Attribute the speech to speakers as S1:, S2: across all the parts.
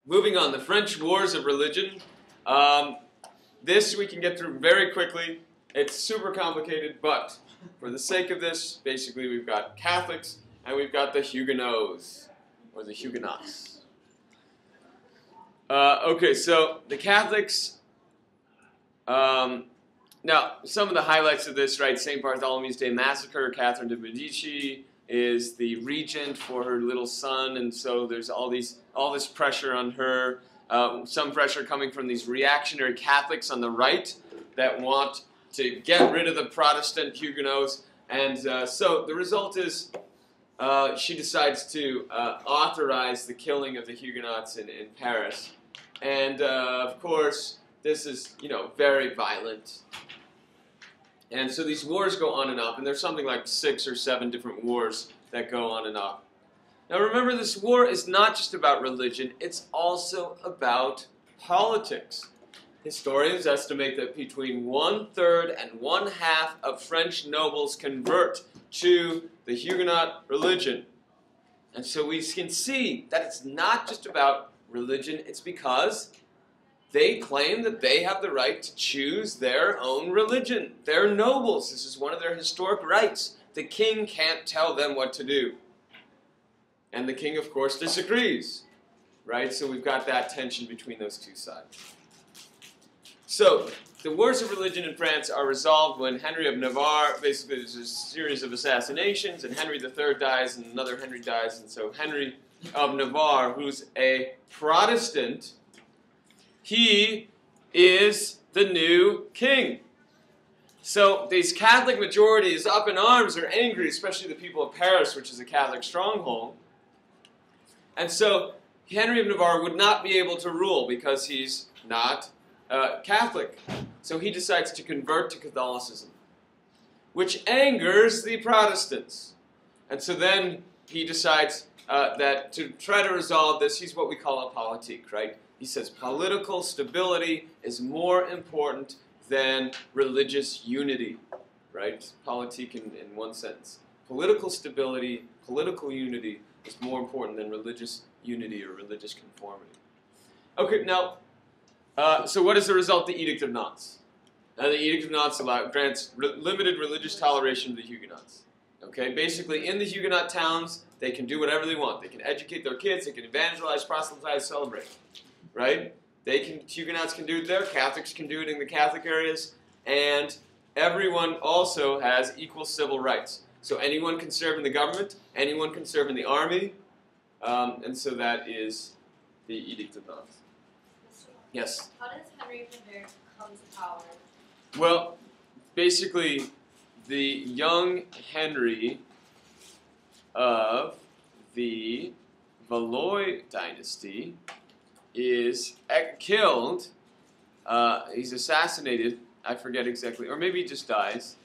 S1: Moving on, the French Wars of Religion. This we can get through very quickly. It's super complicated, but for the sake of this, basically we've got Catholics and we've got the Huguenots, or the Huguenots. Okay, so the Catholics, now some of the highlights of this, right, St. Bartholomew's Day Massacre, Catherine de Medici is the regent for her little son, and so there's all this pressure on her, some pressure coming from these reactionary Catholics on the right that want to get rid of the Protestant Huguenots, and so the result is she decides to authorize the killing of the Huguenots in Paris, and of course this is, very violent. And so these wars go on and off, and there's something like 6 or 7 different wars that go on and off. Now remember, this war is not just about religion, it's also about politics. Historians estimate that between 1/3 and 1/2 of French nobles convert to the Huguenot religion. And so we can see that it's not just about religion, it's because they claim that they have the right to choose their own religion. They're nobles. This is one of their historic rights. The king can't tell them what to do. And the king, of course, disagrees. Right? So we've got that tension between those two sides. So the wars of religion in France are resolved when Henry of Navarre, basically there's a series of assassinations, and Henry III dies, and another Henry dies, and so Henry of Navarre, who's a Protestant, he is the new king. So these Catholic majorities up in arms are angry, especially the people of Paris, which is a Catholic stronghold. And so Henry of Navarre would not be able to rule because he's not Catholic. So he decides to convert to Catholicism, which angers the Protestants. And so then he decides that to try to resolve this, he's what we call a politique, right? He says political stability is more important than religious unity, right? Politique in one sentence. Political stability, political unity is more important than religious unity or religious conformity. Okay, now, so what is the result? The Edict of Nantes. The Edict of Nantes grants limited religious toleration to the Huguenots. Okay, basically in the Huguenot towns, they can do whatever they want. They can educate their kids, they can evangelize, proselytize, celebrate. Right? Huguenots can do it there, Catholics can do it in the Catholic areas, and everyone also has equal civil rights. So anyone can serve in the government, anyone can serve in the army, and so that is the Edict of Nantes. Yes?
S2: How does Henry of Navarre come to power?
S1: Well, basically, the young Henry of the Valois dynasty is killed, he's assassinated, I forget exactly, or maybe he just dies.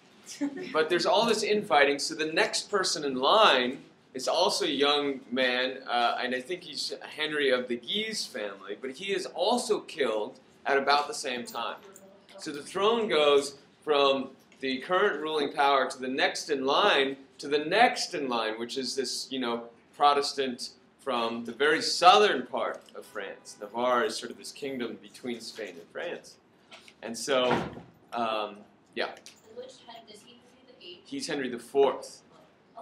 S1: But there's all this infighting, so the next person in line is also a young man, and I think he's Henry of the Guise family, but he is also killed at about the same time. So the throne goes from the current ruling power to the next in line, which is this, Protestant from the very southern part of France. Navarre is sort of this kingdom between Spain and France. And so, yeah.
S2: And which Henry is he? The eighth?
S1: He's Henry IV.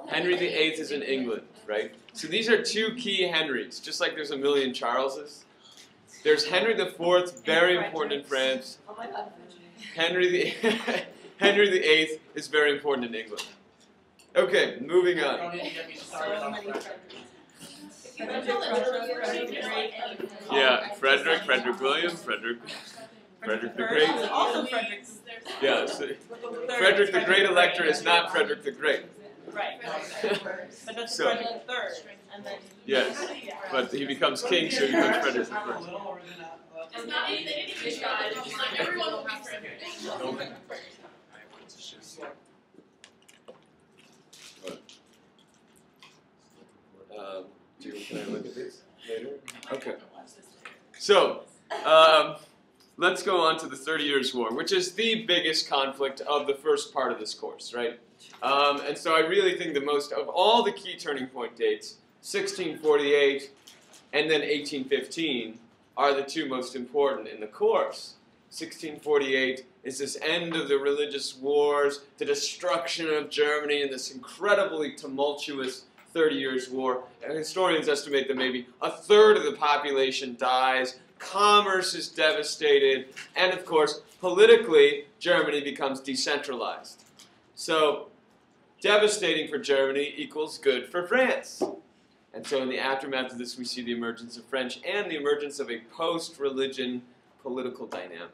S1: Henry VIII is in England, right? So these are two key Henrys, just like there's a million Charleses. There's Henry IV, very important in France.
S2: Oh my God.
S1: Henry VIII is very important in England. Okay, moving on. Yeah, Frederick William, Frederick the Great.
S3: Also Frederick.
S1: Yeah, so Frederick the Great Elector is not Frederick the Great.
S3: Right. But that's
S1: So-
S3: Frederick III. And then
S1: Yes, but he becomes king, so he becomes Frederick the First.
S4: It's not anything to God. It's like everyone will be Frederick.
S1: Can I look at this later? Okay. So, let's go on to the 30 Years' War, which is the biggest conflict of the first part of this course, right? And so I really think the most, of all the key turning point dates, 1648 and then 1815, are the two most important in the course. 1648 is this end of the religious wars, the destruction of Germany, and this incredibly tumultuous 30 Years' War. And historians estimate that maybe a third of the population dies, commerce is devastated, and of course, politically, Germany becomes decentralized. So, devastating for Germany equals good for France. And so in the aftermath of this, we see the emergence of French and the emergence of a post-religion political dynamic.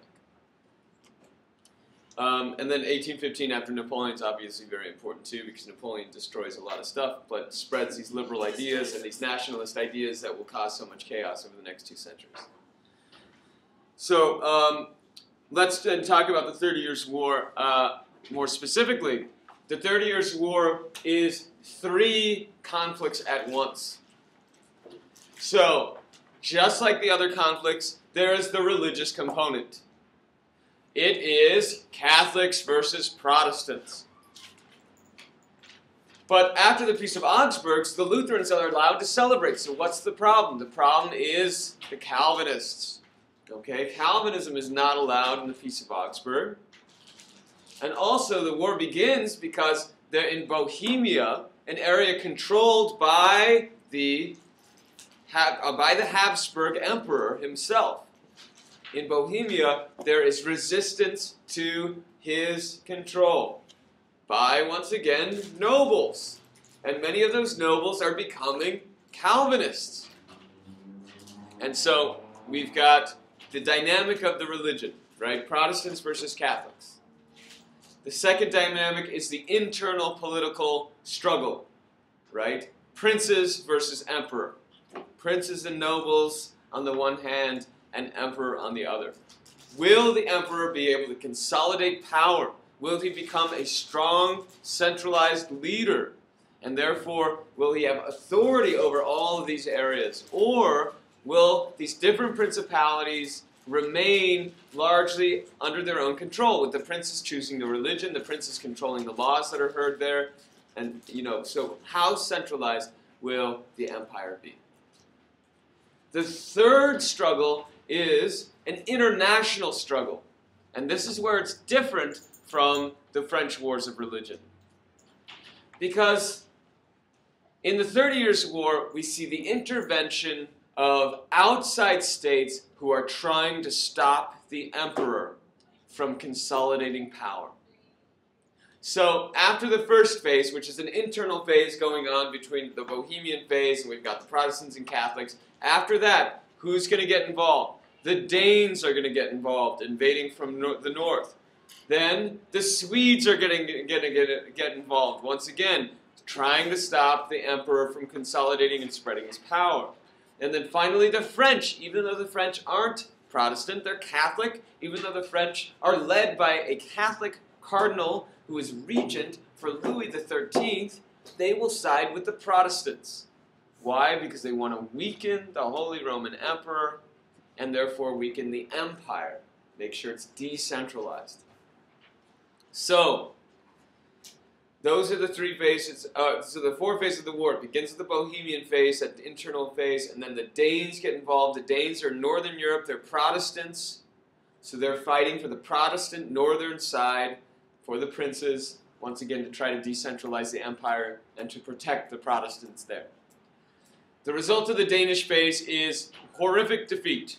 S1: And then 1815, after Napoleon, is obviously very important too, because Napoleon destroys a lot of stuff, but spreads these liberal ideas and these nationalist ideas that will cause so much chaos over the next 2 centuries. So let's then talk about the 30 Years' War more specifically. The 30 Years' War is 3 conflicts at once. So, just like the other conflicts, there is the religious component. It is Catholics versus Protestants. But after the Peace of Augsburg, the Lutherans are allowed to celebrate. So what's the problem? The problem is the Calvinists. Okay, Calvinism is not allowed in the Peace of Augsburg. And also the war begins because they're in Bohemia, an area controlled by the Habsburg Emperor himself. In Bohemia, there is resistance to his control by, once again, nobles. And many of those nobles are becoming Calvinists. And so we've got the dynamic of the religion, right? Protestants versus Catholics. The second dynamic is the internal political struggle, right? Princes versus emperor. Princes and nobles on the one hand, and emperor on the other. Will the emperor be able to consolidate power? Will he become a strong, centralized leader? And therefore, will he have authority over all of these areas? Or will these different principalities remain largely under their own control, with the princes choosing the religion, the princes controlling the laws that are heard there? And, so how centralized will the empire be? The third struggle is an international struggle. And this is where it's different from the French Wars of Religion. Because in the 30 Years' War, we see the intervention of outside states who are trying to stop the emperor from consolidating power. So after the first phase, which is an internal phase going on between the Bohemian phase, and we've got the Protestants and Catholics, after that, who's going to get involved? The Danes are going to get involved, invading from the north. Then the Swedes are going to get involved, once again, trying to stop the emperor from consolidating and spreading his power. And then finally the French, even though the French aren't Protestant, they're Catholic, even though the French are led by a Catholic cardinal who is regent for Louis XIII, they will side with the Protestants. Why? Because they want to weaken the Holy Roman Emperor and therefore weaken the empire, make sure it's decentralized. So, those are the 3 phases. So the 4 phases of the war. It begins with the Bohemian phase, that internal phase, and then the Danes get involved. The Danes are Northern Europe. They're Protestants, so they're fighting for the Protestant northern side, for the princes, once again to try to decentralize the empire and to protect the Protestants there. The result of the Danish phase is horrific defeat.